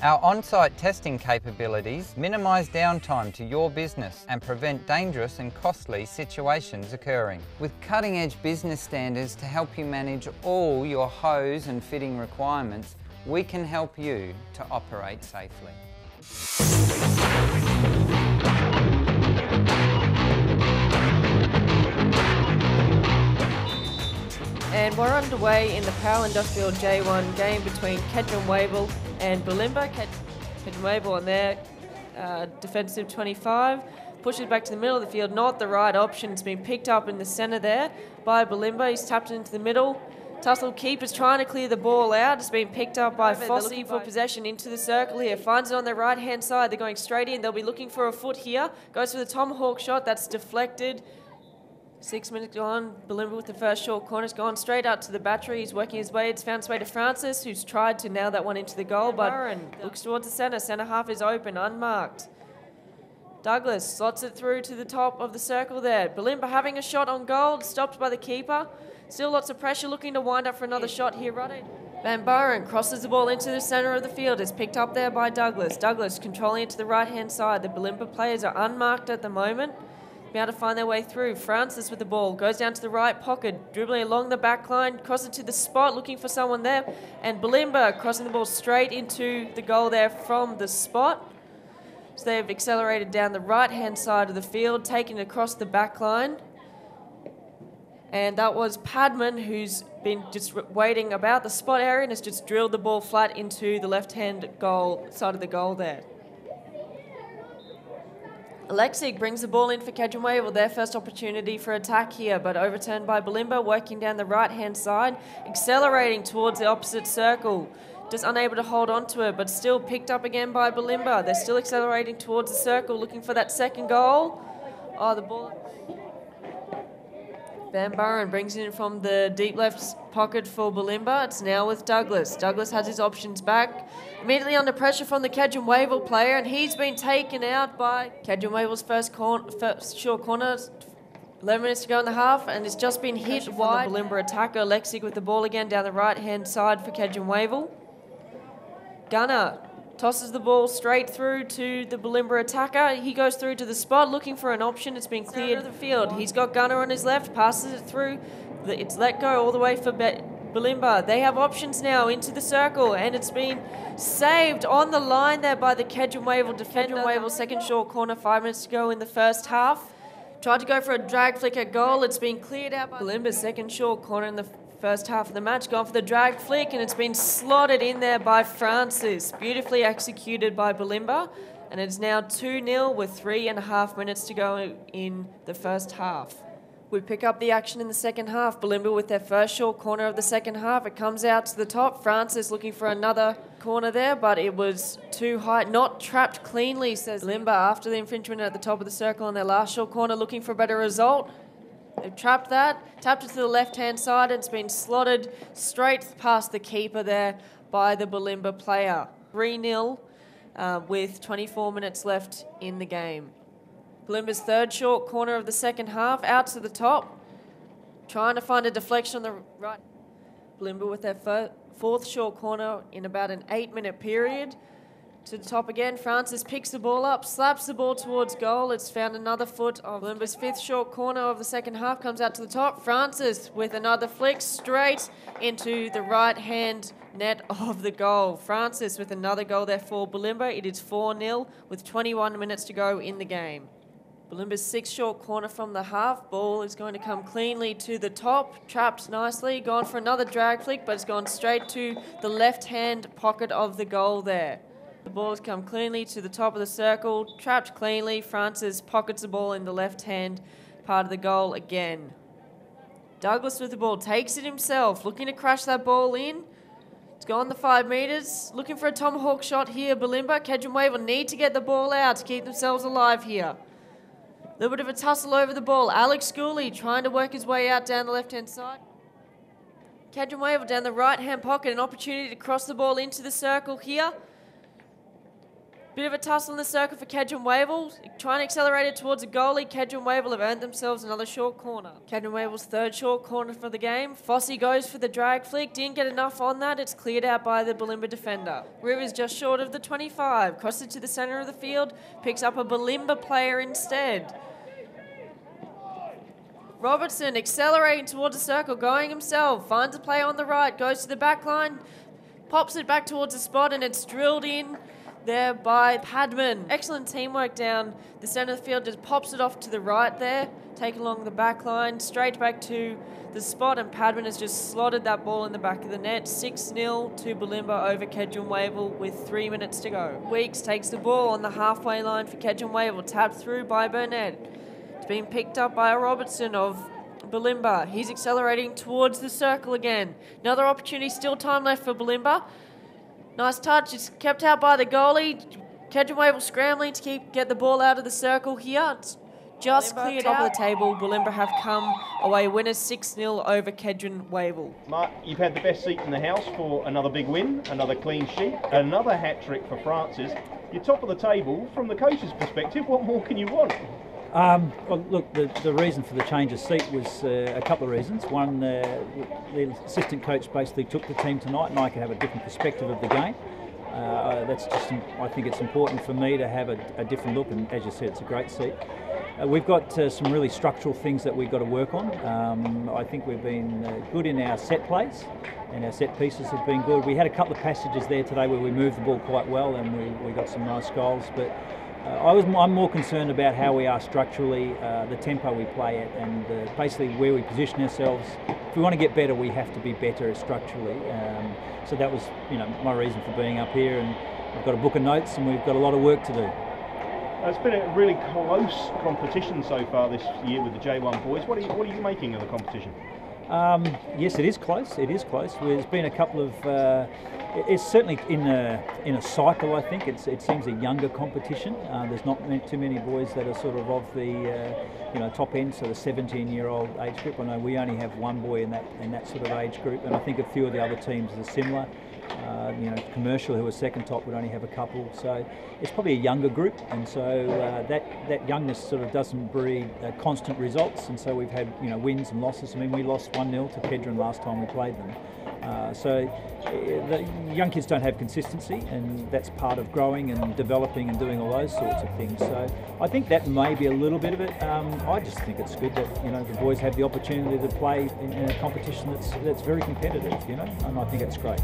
Our on-site testing capabilities minimise downtime to your business and prevent dangerous and costly situations occurring. With cutting-edge business standards to help you manage all your hose and fitting requirements, we can help you to operate safely. And we're underway in the Powell Industrial J1 game between Kedron and Bulimba. Kedron on their defensive 25 pushes back to the middle of the field, not the right option. It's been picked up in the centre there by Bulimba. He's tapped it into the middle. Tussle keeper's trying to clear the ball out. It's been picked up by Fossey for possession into the circle here. Finds it on their right-hand side. They're going straight in. They'll be looking for a foot here. Goes for the tomahawk shot. That's deflected. 6 minutes gone. Bulimba with the first short corner. It's gone straight out to the battery. He's working his way. It's found its way to Francis, who's tried to nail that one into the goal, but looks towards the centre. Centre half is open, unmarked. Douglas slots it through to the top of the circle there. Bulimba having a shot on goal, stopped by the keeper. Still lots of pressure, looking to wind up for another shot here. Van Buren crosses the ball into the centre of the field. It's picked up there by Douglas. Douglas controlling it to the right-hand side. The Bulimba players are unmarked at the moment. Be able to find their way through. Francis with the ball, goes down to the right pocket, dribbling along the back line, crosses to the spot, looking for someone there. And Bulimba crossing the ball straight into the goal there from the spot. So they've accelerated down the right-hand side of the field, taking it across the back line. And that was Padman, who's been just waiting about the spot area and has just drilled the ball flat into the left-hand goal side of the goal there. Alexig brings the ball in for Kedron, their first opportunity for attack here, but overturned by Bulimba, working down the right-hand side, accelerating towards the opposite circle. Just unable to hold on to it, but still picked up again by Bulimba. They're still accelerating towards the circle, looking for that second goal. Oh, the ball. Van Buren brings it in from the deep left pocket for Bulimba. It's now with Douglas. Douglas has his options back. Immediately under pressure from the Kedron player, and he's been taken out by Kedron first short corner. 11 minutes to go in the half, and it's just been hit wide. The Bulimba attacker, Lexig with the ball again down the right-hand side for Kedron. Gunner tosses the ball straight through to the Bulimba attacker. He goes through to the spot looking for an option. It's been cleared of the field. He's got Gunner on his left, passes it through. It's let go all the way for Bulimba. They have options now into the circle, and it's been saved on the line there by the Kedron defender. Kedron second short corner, 5 minutes to go in the first half. Tried to go for a drag flick at goal. It's been cleared out by Bulimba's second short corner in the first half of the match. Gone for the drag flick, and it's been slotted in there by Francis. Beautifully executed by Bulimba, and it's now 2-0 with 3.5 minutes to go in the first half. We pick up the action in the second half. Bulimba with their first short corner of the second half. It comes out to the top. Francis looking for another corner there, but it was too high. Not trapped cleanly, says Bulimba after the infringement at the top of the circle on their last short corner, looking for a better result. They've trapped that, tapped it to the left-hand side, and it's been slotted straight past the keeper there by the Bulimba player. 3-0 with 24 minutes left in the game. Bulimba's third short corner of the second half, out to the top, trying to find a deflection on the right. Bulimba with their fourth short corner in about an 8-minute period. To the top again, Francis picks the ball up, slaps the ball towards goal. It's found another foot of Bulimba's fifth short corner of the second half, comes out to the top. Francis with another flick straight into the right-hand net of the goal. Francis with another goal there for Bulimba. It is 4-0 with 21 minutes to go in the game. Bulimba's sixth short corner from the half. Ball is going to come cleanly to the top. Trapped nicely. Gone for another drag flick, but it's gone straight to the left-hand pocket of the goal there. The ball has come cleanly to the top of the circle, trapped cleanly. Francis pockets the ball in the left-hand part of the goal again. Douglas with the ball, takes it himself, looking to crash that ball in. It's gone the 5 metres, looking for a tomahawk shot here. Bulimba, Kedron will need to get the ball out to keep themselves alive here. A little bit of a tussle over the ball. Alex Schooley trying to work his way out down the left-hand side. Kedron down the right-hand pocket, an opportunity to cross the ball into the circle here. Bit of a tussle in the circle for Kedron Wavell. Trying to accelerate it towards a goalie. Kedron Wavell have earned themselves another short corner. Kedron Wavell's third short corner for the game. Fossey goes for the drag flick. Didn't get enough on that. It's cleared out by the Bulimba defender. Rivers just short of the 25. Crosses to the centre of the field. Picks up a Bulimba player instead. Robertson accelerating towards the circle, going himself. Finds a player on the right. Goes to the back line. Pops it back towards the spot and it's drilled in there by Padman. Excellent teamwork down the centre of the field, just pops it off to the right there, take along the back line, straight back to the spot, and Padman has just slotted that ball in the back of the net. 6-0 to Bulimba over Kedron Wavell with 3 minutes to go. Weeks takes the ball on the halfway line for Kedron Wavell, tapped through by Burnett. It's been picked up by Robertson of Bulimba. He's accelerating towards the circle again. Another opportunity, still time left for Bulimba. Nice touch, it's kept out by the goalie. Kedron Wavell scrambling to get the ball out of the circle here. It's just Bulimba cleared top out. Of the table. Bulimba have come away winners 6-0 over Kedron Wavell. Mark, you've had the best seat in the house for another big win, another clean sheet, another hat-trick for Francis. You're top of the table. From the coach's perspective, what more can you want? Well, look, the reason for the change of seat was a couple of reasons. One, the assistant coach basically took the team tonight and I could have a different perspective of the game. That's just, I think it's important for me to have a different look, and as you said, it's a great seat. We've got some really structural things that we've got to work on. I think we've been good in our set plays, and our set pieces have been good. We had a couple of passages there today where we moved the ball quite well and we got some nice goals, but I'm more concerned about how we are structurally, the tempo we play at, and basically where we position ourselves. If we want to get better, we have to be better structurally. So that was, my reason for being up here, and we've got a book of notes and we've got a lot of work to do. It's been a really close competition so far this year with the J1 boys. What are you making of the competition? Yes, it is close. It is close. There's been a couple of. It's certainly in a cycle. I think it seems a younger competition. There's not too many boys that are sort of the top end, so the 17-year-old age group. I know we only have one boy in that sort of age group, and I think a few of the other teams are similar. Commercial, who are second top, would only have a couple. So it's probably a younger group, and so that youngness sort of doesn't breed constant results. And so we've had wins and losses. I mean, we lost 1-0 to Kedron last time we played them. So the young kids don't have consistency, and that's part of growing and developing and doing all those sorts of things. So I think that may be a little bit of it. I just think it's good that the boys have the opportunity to play in a competition that's very competitive, and I think it's great.